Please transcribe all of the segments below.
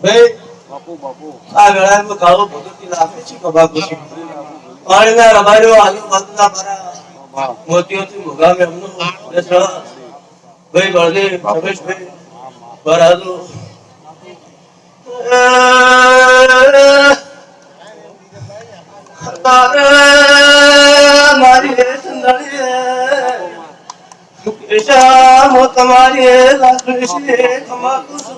ભાઈ આ વેળામાં કાળો ભગતી લાગે છે કબા ખુશી પાણીના રબાડ્યો આજુબાજુના મારા મોતીઓથી મુગા મેમનો ભાઈ બળદેવ રમેશભાઈ બરાદુ મારી સંદળી મો તમારી લાગણી છે ખમા કુસુ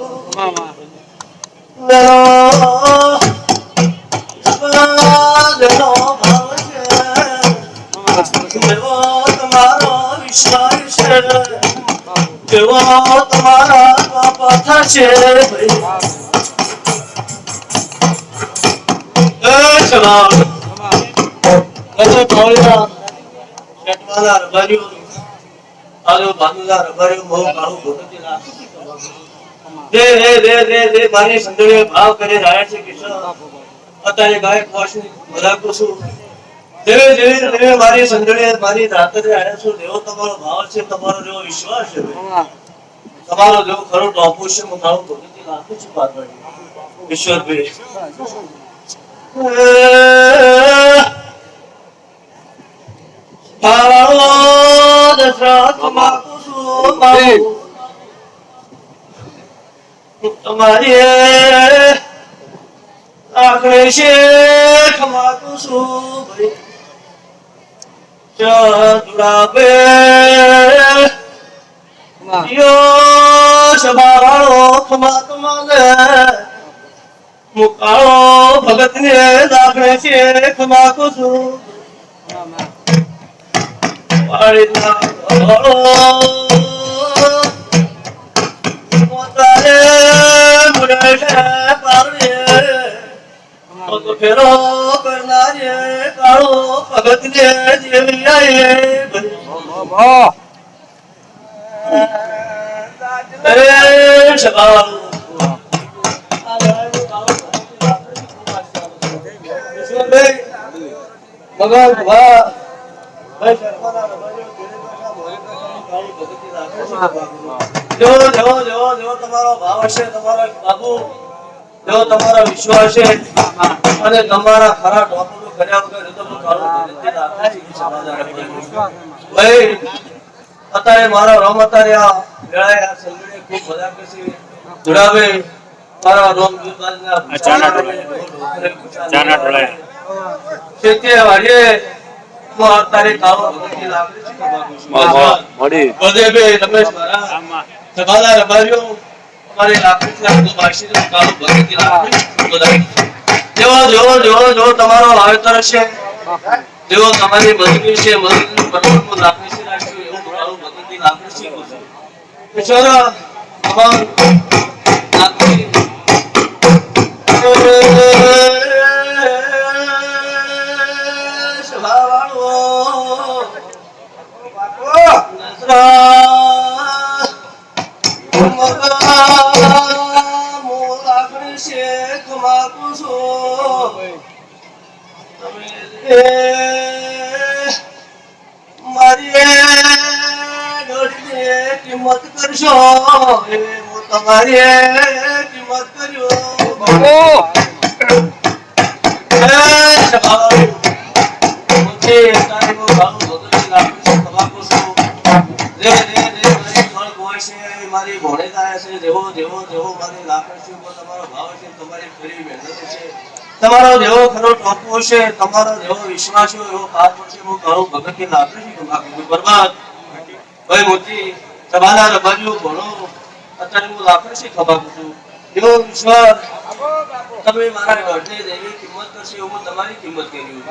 તમારો વિશ્વાસ કેવો તમારા બાપા થશે મારી સંદળીએ ભાવ કરી રહ્યા છે કૃષ્ણ અત્યારે ગાયક વાસની બોલાકું છું દેવે દેવે દેવે મારી સંદળીએ મારી રાત્રે આવ્યા છું દેવો તમારો ભાવ છે તમારો જેવો વિશ્વાસ છે તમારો જેવો ખરો ટોપું છે હું મારું ભગતી નાખું છું પાર્વતી ઈશ્વરભાઈ તમારી આખરે છે ખમાતું છું ભાઈ ચતુરાબે યો સભાવાળો ખમાતું માગે મુકાળો ભગત ને દાખલે છે ખમાતું છું ફેરો કરનારે કાળો ભગત ને જેવી આયે તમારો ભાવ હશે તમારો બાબુ જો તમારો વિશ્વાસ છે અને તમારા ખરા ટોપનું કર્યા વગર તો કાળો ભાઈ અત્યારે મારા રોમ અત્યારે આ વેળાએ આ સંગીને ખૂબ મજા કરશે જોડાવે મારા રોમ દૂધબાજના ચાના ઢોળાય છે વાજે હું અત્યારે કાળો ભગતી લાગે છે મળી બદેબે રમેશ મારા સભાના રબારીઓ અમારી લાકડી બાશી કાળો ભગતી લાગે જો તમારો વાવેતર છે જેવો તમારી મજૂરી છે મજૂરી પરમાત્મા લાકડી છે રાખ્યું એવું કાળો ભગતી લાગે છે ઈશ્વર તમાર લાકડી સભાવાળો કિંમત કરશો તમારી કિંમત કર્યો મારી ભોળે થાય છે જેવો જેવો જેવો મારી લાકડ છે તમારો ભાવ છે તમારી ખરી મહેનત છે તમારો જેવો ખરો ટોપો છે તમારો જેવો વિશ્વાસ છે એવો પાર પડશે હું ઘણું ભગતની લાકડ છે બરબાદ ભાઈ મોતી સભાના રબાજુ ભણો અત્યારે હું લાકડ છે ખબર છું એવો વિશ્વાસ તમે મારા ઘરને જેવી કિંમત કરશે એવું તમારી કિંમત કર્યું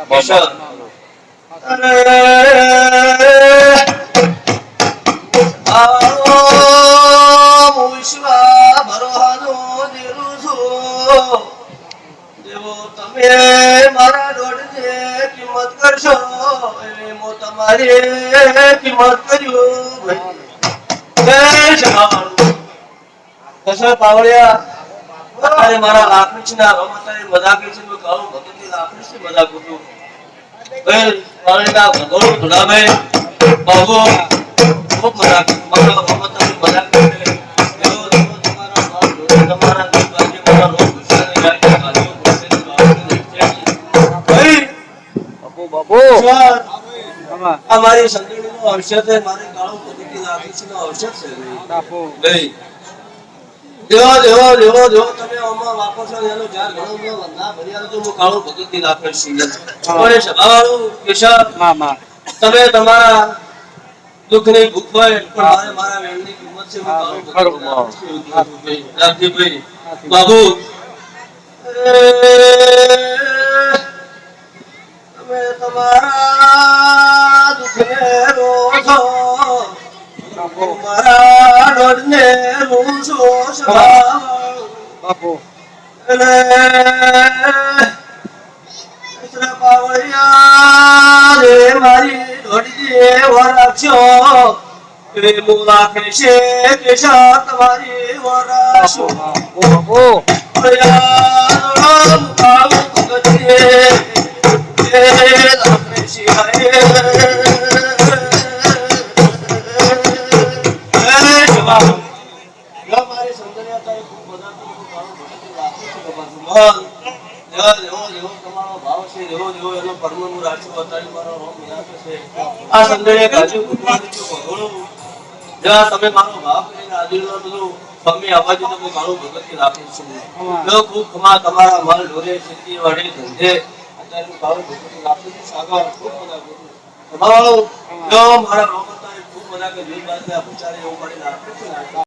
તમે મારા દોડને કિંમત કરશો એવી મો તમારી કિંમત કર્યું પાવડિયા અત્યારે મારા લાકડી ના રમતાની મજાક છે તો કાળો ભગતની લાકડી છે મજાક કરું ભાઈ પાવડિયા ભગોળ ધોડાવે બાબો ખૂબ મજાક મારા રમતાની મજાક આ મારી સંદડીનો અવસર છે, મારી કાળો પગથી લાગીનો અવસર છે નહીં. જેવો જેવો જેવો જેવો તમે આમાં વાપરશો એનો ચાર ઘણો ના ભર્યા તો હું કાળો ભગતથી લાગીશ. પણ સભાવાળું કેશવ તમે તમારા દુઃખની ભૂખ હોય પણ મારે મારા વેણની કિંમત છે, હું કાળો ભગતથી રાખજી બાબુ. તમે તમારા દુઃખને રોજો, મારા ડોળને રૂસો બાપુ. એટલે પાવળિયા રે મારી ડોળી વરાક્ષો એ મુલાખે છે કેશા તમારી વરાક્ષો તમે મારો ભાવ કરીને આદિનો બધું સ્વામી આવાજી તો મારું ભગતથી રાખું છું. ખૂબ ખમા તમારા મલ ઢોરે ખેતી વાડી ધંધે અત્યારે ભાવ ભગતથી રાખું છું. સાગર ખૂબ બધા તમારો મારા રોગ હતા ખૂબ બધા કે જીવ બાદ પૂછારે એવું કરીને રાખું છું.